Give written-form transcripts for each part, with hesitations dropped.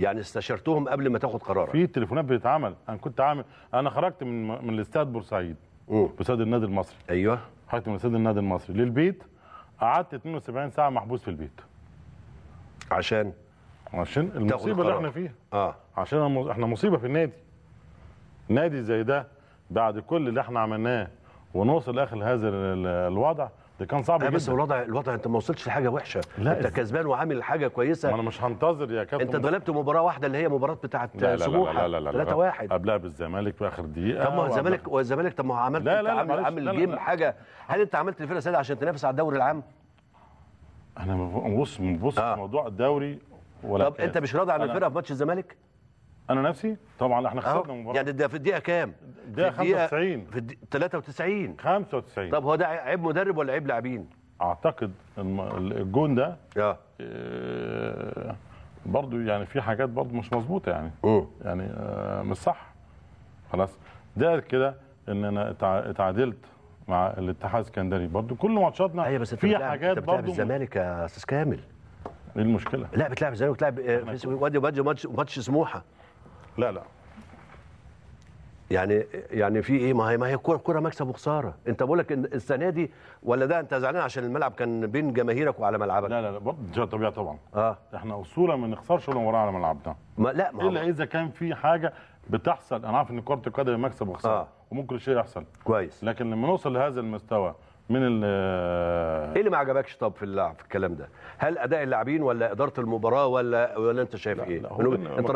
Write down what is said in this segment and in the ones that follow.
يعني استشرتهم قبل ما تاخد قرارك؟ في تليفونات بتتعمل. انا خرجت من الاستاد بورسعيد، باستاد النادي المصري. ايوه، خرجت من استاد النادي المصري للبيت، قعدت 72 ساعه محبوس في البيت عشان المصيبه اللي احنا فيها. عشان احنا مصيبه في النادي زي ده، بعد كل اللي احنا عملناه ونوصل لاخر هذا الوضع ده كان صعب جدا. بس الوضع انت ما وصلتش لحاجه وحشه، لا انت كسبان وعامل حاجه كويسه. ما انا مش هنتظر يا كابتن. انت اتغلبت مباراه واحده اللي هي مباراه بتاعه سموحه. لا 3-1 قبلها بالزمالك في اخر دقيقه. طب ما الزمالك طب ما هو عملت عامل جيم حاجه. هل انت عملت الفرقه سادة عشان تنافس على الدوري العام؟ انا ببص في موضوع الدوري ولا طب انت مش راضي عن الفرقه في ماتش الزمالك؟ انا نفسي طبعا احنا خسرنا المباراه. يعني ده في الدقيقه كام؟ الدقيقه 95 في 93 95. طب هو ده عيب مدرب ولا عيب لاعبين؟ اعتقد الجون ده برضو يعني في حاجات برضو مش مظبوطه يعني. يعني مش صح. خلاص ده كده ان انا اتعادلت مع الاتحاد السكندري برضو كل ماتشاتنا. ايوه بس في حاجات برضو. بتلعب الزمالك يا استاذ كامل. ايه المشكله؟ لا بتلعب الزمالك وتلعب وادي ماتش سموحه. لا يعني في ايه؟ ما هي كوره مكسب وخساره. انت بقول لك السنه دي ولا ده انت زعلان عشان الملعب كان بين جماهيرك وعلى ملعبك؟ لا دي طبيعي طبعا. احنا اصولا ما نخسرش ولا مباراه على ملعبنا. ما الا اذا كان في حاجه بتحصل. انا عارف ان كره القدم مكسب وخساره وممكن شيء يحصل كويس، لكن لما نوصل لهذا المستوى من ايه اللي ما عجبكش طب في الكلام ده؟ هل اداء اللاعبين ولا اداره المباراه ولا انت شايف ايه؟ انت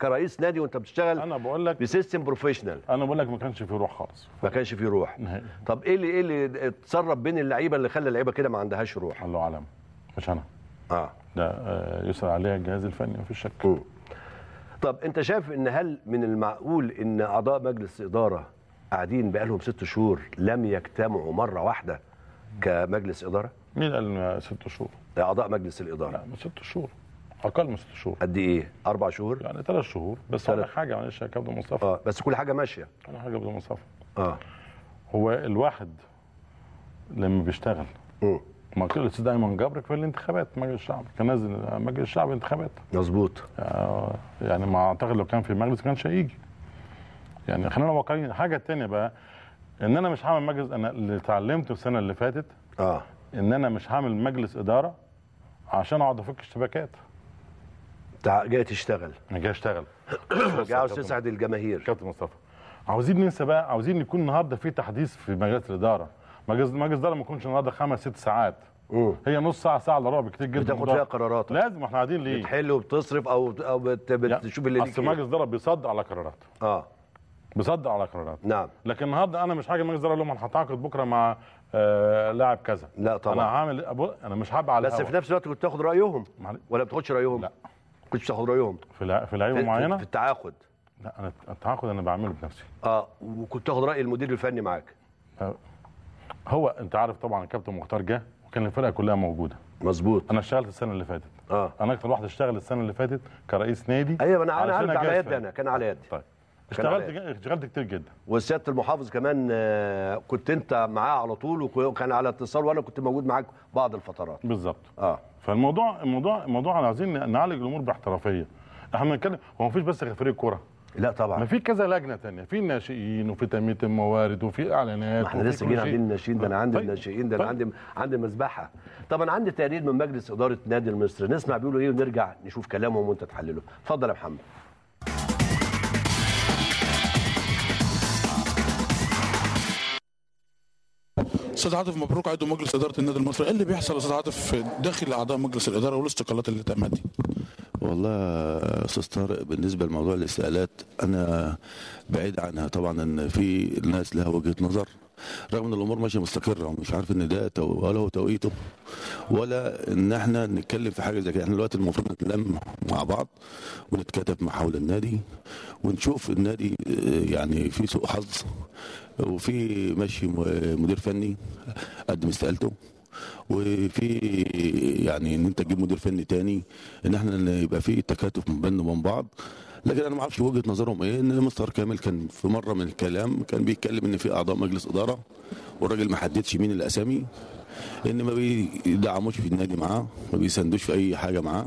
كرئيس نادي وانت بتشتغل انا بقول لك بسيستم بروفيشنال. انا بقول لك ما كانش في روح خالص. ما كانش في روح نهائي. طب ايه اللي اتسرب بين اللعيبه اللي خلى اللعيبه كده ما عندهاش روح؟ الله اعلم، مش انا. ده يسأل عليها الجهاز الفني مفيش شك. طب انت شايف ان هل من المعقول ان اعضاء مجلس اداره قاعدين بقالهم 6 شهور لم يجتمعوا مره واحده كمجلس اداره؟ مين قال 6 شهور؟ اعضاء مجلس الاداره. لا مش 6 شهور، اقل من 6 شهور. قد ايه؟ 4 شهور؟ يعني 3 شهور بس. ولا حاجه معلش يا كابتن مصطفى. بس كل حاجه ماشيه. كل حاجه بدون مصطفى. هو الواحد لما بيشتغل ما كل الاستاذ ايمن جبر في الانتخابات مجلس الشعب كان نازل مجلس الشعب انتخابات. مظبوط. يعني ما اعتقد لو كان في مجلس كانش هيجي. يعني خلينا واقعيين. الحاجه الثانيه بقى ان انا مش هعمل مجلس. انا اللي اتعلمته السنه اللي فاتت ان انا مش هعمل مجلس اداره عشان اقعد افك اشتباكات. جاي تشتغل. انا جاي اشتغل. عاوز تسعد الجماهير. كابتن مصطفى عاوزين ننسى بقى. عاوزين يكون النهارده في تحديث في مجلس الاداره. مجلس الاداره ما يكونش النهارده 5-6 ساعات. هي نص ساعه ساعه الا ربع كتير جدا. بتاخد فيها قرارات. لازم. احنا قاعدين ليه؟ بتحل وبتصرف او بتشوف اللي ليك. اصل مجلس الاداره بيصدق على قرارات. بيصدق على قرارات. نعم. لكن النهارده انا مش هاجي مجلس الاداره اقول لهم انا هتعاقد بكره مع لاعب كذا. لا طبعا. انا هعمل انا مش هبقى على بس في نفس الوقت كنت تاخد رايهم ولا ما بتاخدش رايهم؟ لا كنت بتاخد رايهم في لعيبه معينه في التعاقد. لا انا التعاقد انا بعمله بنفسي. وكنت تاخد راي المدير الفني معاك. هو انت عارف طبعا الكابتن مختار جه وكان الفرقه كلها موجوده. مظبوط. انا اشتغلت السنه اللي فاتت. انا اكتر واحد اشتغل السنه اللي فاتت كرئيس نادي. ايوه انا عارف على يدي. انا كان على يدي. طيب اشتغلت كتير جدا. وسياده المحافظ كمان كنت انت معاه على طول وكان على اتصال وانا كنت موجود معاك بعض الفترات. بالظبط. فالموضوع عايزين نعالج الامور باحترافيه. احنا بنتكلم هو مفيش بس فريق كوره. لا طبعا. ما في كذا لجنه ثانيه. في الناشئين وفي تنميه الموارد وفي اعلانات. ما احنا لسه جايين عندنا الناشئين. ده انا عندي الناشئين. ده انا عندي مذبحه. طب انا عندي تقرير من مجلس اداره نادي المصري نسمع بيقولوا ايه ونرجع نشوف كلامهم وانت تحلله. اتفضل يا محمد. استاذ عاطف مبروك عضو مجلس اداره النادي المصري. ايه اللي بيحصل يا استاذ عاطف داخل اعضاء مجلس الاداره والاستقالات اللي تمت دي؟ والله يا استاذ طارق بالنسبه لموضوع الاستقالات انا بعيد عنها طبعا. ان في ناس لها وجهه نظر رغم ان الامور ماشيه مستقره ومش عارف ان ده ولا هو توقيته ولا ان احنا نتكلم في حاجه زي كده. احنا دلوقتي المفروض نتلم مع بعض ونتكاتف مع حول النادي ونشوف النادي يعني في سوء حظ وفي ماشي مدير فني قدم استقالته وفي يعني ان انت تجيب مدير فني تاني ان احنا يبقى في تكاتف من بيننا وبين بعض. لكن انا ما اعرفش وجهه نظرهم ايه. ان مستر كامل كان في مره من الكلام كان بيتكلم ان في اعضاء مجلس اداره والراجل ما حددش مين الاسامي ان ما بيدعموش في النادي معاه ما بيساندوش في اي حاجه معاه.